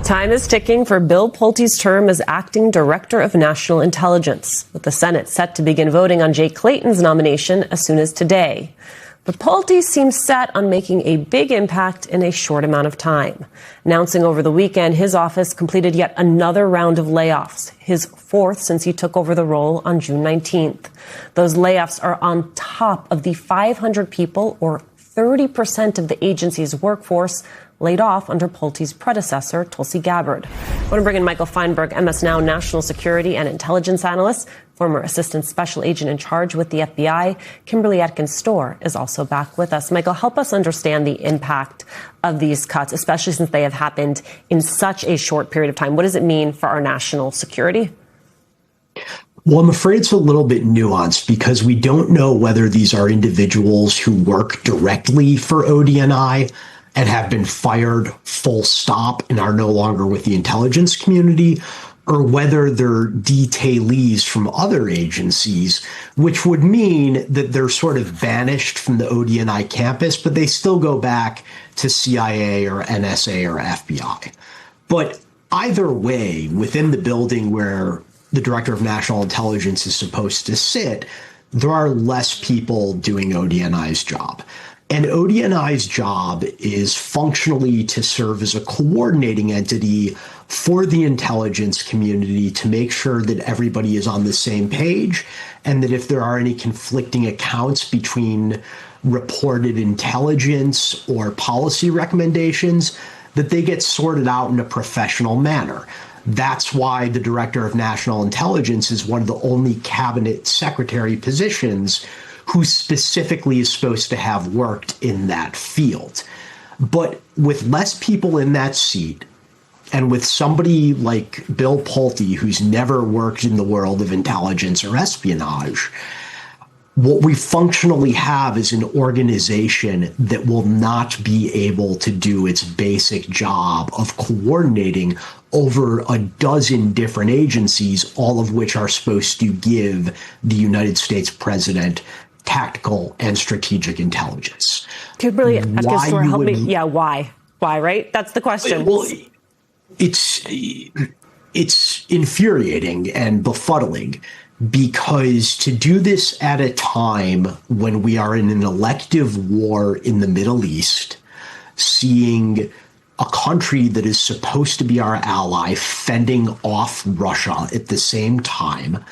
Time is ticking for Bill Pulte's term as acting director of national intelligence, with the Senate set to begin voting on Jay Clayton's nomination as soon as today. But Pulte seems set on making a big impact in a short amount of time. Announcing over the weekend his office completed yet another round of layoffs, his fourth since he took over the role on June 19th. Those layoffs are on top of the 500 people, or 30% of the agency's workforce, laid off under Pulte's predecessor, Tulsi Gabbard. I want to bring in Michael Feinberg, MS Now national security and intelligence analyst, former assistant special agent in charge with the FBI. Kimberly Atkins-Storr is also back with us. Michael, help us understand the impact of these cuts, especially since they have happened in such a short period of time. What does it mean for our national security? Well, I'm afraid it's a little bit nuanced because we don't know whether these are individuals who work directly for ODNI and have been fired full stop and are no longer with the intelligence community, or whether they're detailees from other agencies, which would mean that they're sort of banished from the ODNI campus, but they still go back to CIA or NSA or FBI. But either way, within the building where the director of national intelligence is supposed to sit, there are less people doing ODNI's job. And ODNI's job is functionally to serve as a coordinating entity for the intelligence community to make sure that everybody is on the same page, and that if there are any conflicting accounts between reported intelligence or policy recommendations, that they get sorted out in a professional manner. That's why the director of national intelligence is one of the only cabinet secretary positions who specifically is supposed to have worked in that field. But with less people in that seat, and with somebody like Bill Pulte, who's never worked in the world of intelligence or espionage, what we functionally have is an organization that will not be able to do its basic job of coordinating over a dozen different agencies, all of which are supposed to give the United States president tactical and strategic intelligence. Kimberly Atkins-Storr, help me. Yeah, why? Why, right? That's the question. Well, it's infuriating and befuddling, because to do this at a time when we are in an elective war in the Middle East, seeing a country that is supposed to be our ally fending off Russia at the same time,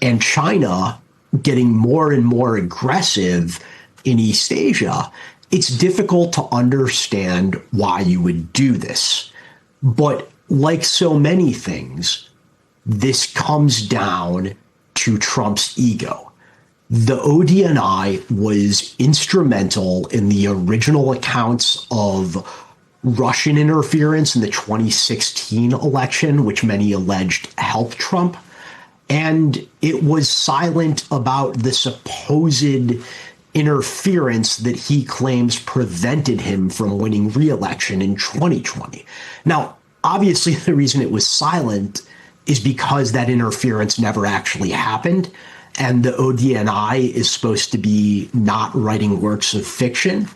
and China getting more and more aggressive in East Asia, it's difficult to understand why you would do this. But like so many things, this comes down to Trump's ego. The ODNI was instrumental in the original accounts of Russian interference in the 2016 election, which many alleged helped Trump. And it was silent about the supposed interference that he claims prevented him from winning re-election in 2020. Now, obviously, the reason it was silent is because that interference never actually happened, and the ODNI is supposed to be not writing works of fiction.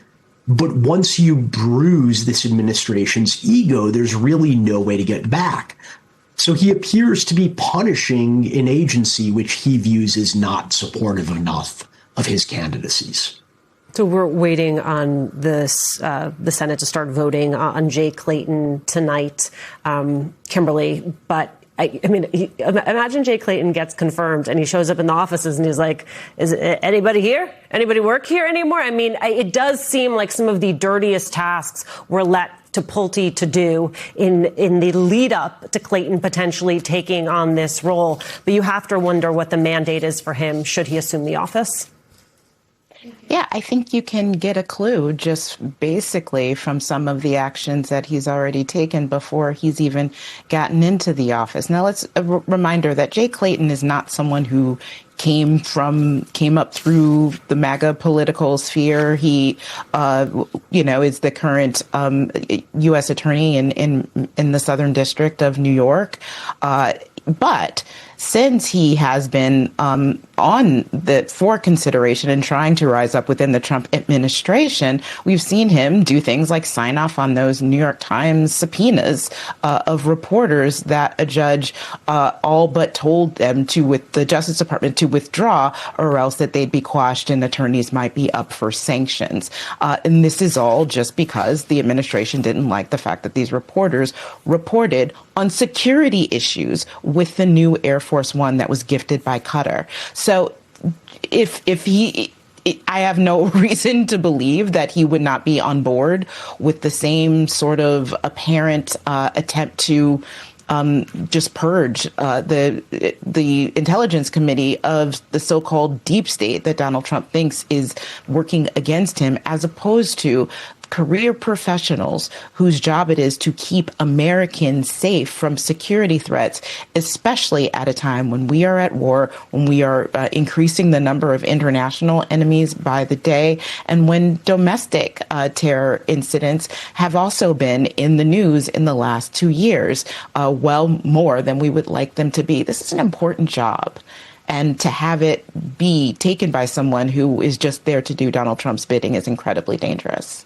But once you bruise this administration's ego, there's really no way to get back. So he appears to be punishing an agency which he views as not supportive enough of his candidacies. So we're waiting on this, the Senate to start voting on Jay Clayton tonight, Kimberly. But I mean, imagine Jay Clayton gets confirmed and he shows up in the offices and he's like, is anybody here? Anybody work here anymore? I mean, it does seem like some of the dirtiest tasks were let to Pulte to do in the lead up to Clayton potentially taking on this role. But you have to wonder what the mandate is for him should he assume the office. Yeah, I think you can get a clue just basically from some of the actions that he's already taken before he's even gotten into the office. Now, let's a reminder that Jay Clayton is not someone who came up through the MAGA political sphere. He, is the current U.S. attorney in the Southern District of New York. But since he has been for consideration and trying to rise up within the Trump administration, we've seen him do things like sign off on those New York Times subpoenas of reporters that a judge all but told them with the Justice Department to withdraw, or else that they'd be quashed and attorneys might be up for sanctions. And this is all just because the administration didn't like the fact that these reporters reported on security issues with the new Air Force One that was gifted by Qatar. So I have no reason to believe that he would not be on board with the same sort of apparent attempt to just purge the intelligence committee of the so-called deep state that Donald Trump thinks is working against him, as opposed to career professionals whose job it is to keep Americans safe from security threats, especially at a time when we are at war, when we are increasing the number of international enemies by the day, and when domestic terror incidents have also been in the news in the last 2 years, well more than we would like them to be. This is an important job. And to have it be taken by someone who is just there to do Donald Trump's bidding is incredibly dangerous.